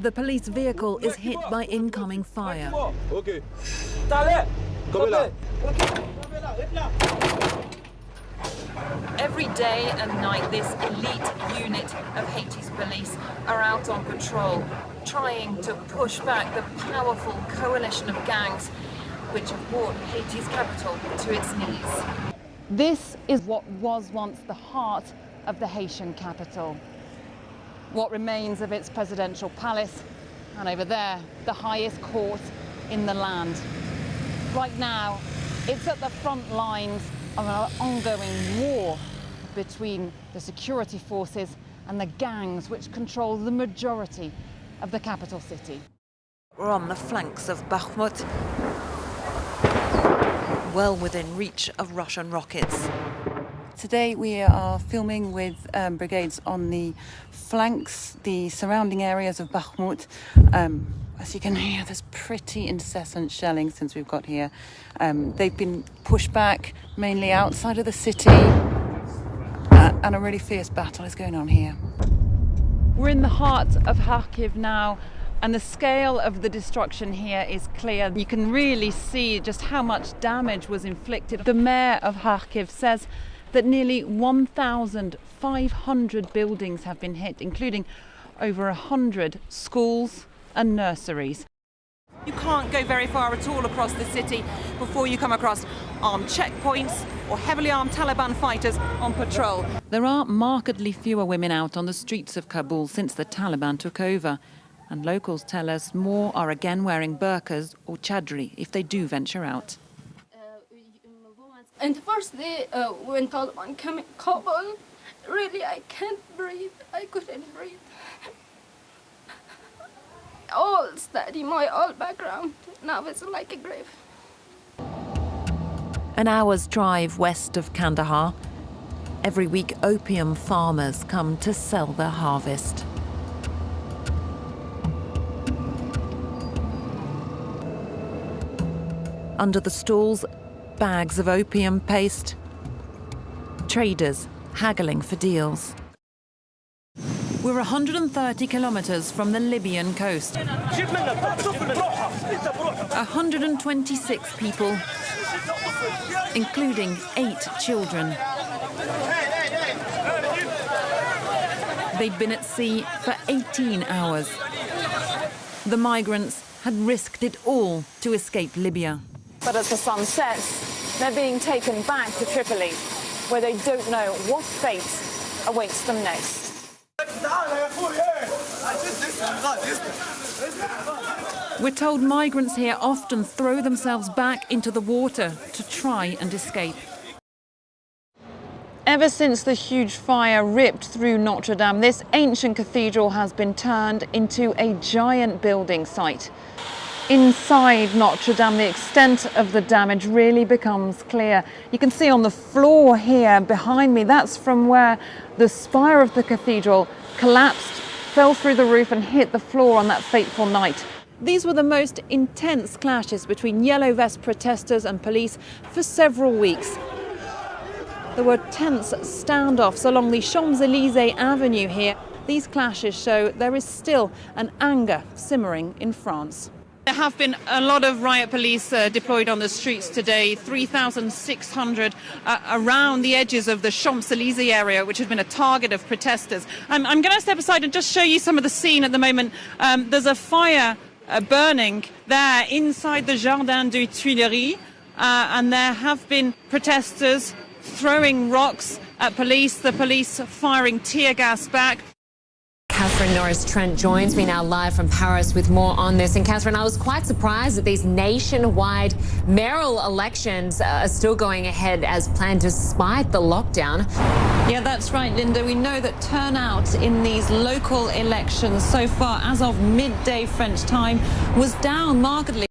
The police vehicle is hit by incoming fire. Every day and night, this elite unit of Haiti's police are out on patrol, trying to push back the powerful coalition of gangs which have brought Haiti's capital to its knees. This is what was once the heart of the Haitian capital. What remains of its presidential palace, and over there, the highest court in the land. Right now, it's at the front lines of an ongoing war between the security forces and the gangs which control the majority of the capital city. We're on the flanks of Bakhmut, well within reach of Russian rockets. Today we are filming with brigades on the flanks, the surrounding areas of Bakhmut. As you can hear, there's pretty incessant shelling since we've got here. They've been pushed back mainly outside of the city, and a really fierce battle is going on here. We're in the heart of Kharkiv now, and the scale of the destruction here is clear. You can really see just how much damage was inflicted. The mayor of Kharkiv says that nearly 1,500 buildings have been hit, including over 100 schools and nurseries. You can't go very far at all across the city before you come across armed checkpoints or heavily armed Taliban fighters on patrol. There are markedly fewer women out on the streets of Kabul since the Taliban took over. And locals tell us more are again wearing burqas or chadri if they do venture out. And the first day when Taliban came in Kabul, really I can't breathe. I couldn't breathe. All study, my all background, now it's like a grave. An hour's drive west of Kandahar. Every week, opium farmers come to sell their harvest. Under the stalls, bags of opium paste, traders haggling for deals. We're 130 kilometers from the Libyan coast. 126 people, including 8 children. They'd been at sea for 18 hours. The migrants had risked it all to escape Libya. But as the sun sets, they're being taken back to Tripoli, where they don't know what fate awaits them next. We're told migrants here often throw themselves back into the water to try and escape. Ever since the huge fire ripped through Notre Dame, this ancient cathedral has been turned into a giant building site. Inside Notre Dame, the extent of the damage really becomes clear. You can see on the floor here behind me, that's from where the spire of the cathedral collapsed, fell through the roof and hit the floor on that fateful night. These were the most intense clashes between yellow vest protesters and police for several weeks. There were tense standoffs along the Champs-Élysées Avenue here. These clashes show there is still an anger simmering in France. There have been a lot of riot police deployed on the streets today, 3,600 around the edges of the Champs-Élysées area, which has been a target of protesters. I'm going to step aside and just show you some of the scene at the moment. There's a fire burning there inside the Jardin des Tuileries, and there have been protesters throwing rocks at police, the police firing tear gas back. Catherine Norris Trent joins me now live from Paris with more on this. And Catherine, I was quite surprised that these nationwide mayoral elections are still going ahead as planned despite the lockdown. Yeah, that's right, Linda. We know that turnout in these local elections so far as of midday French time was down markedly.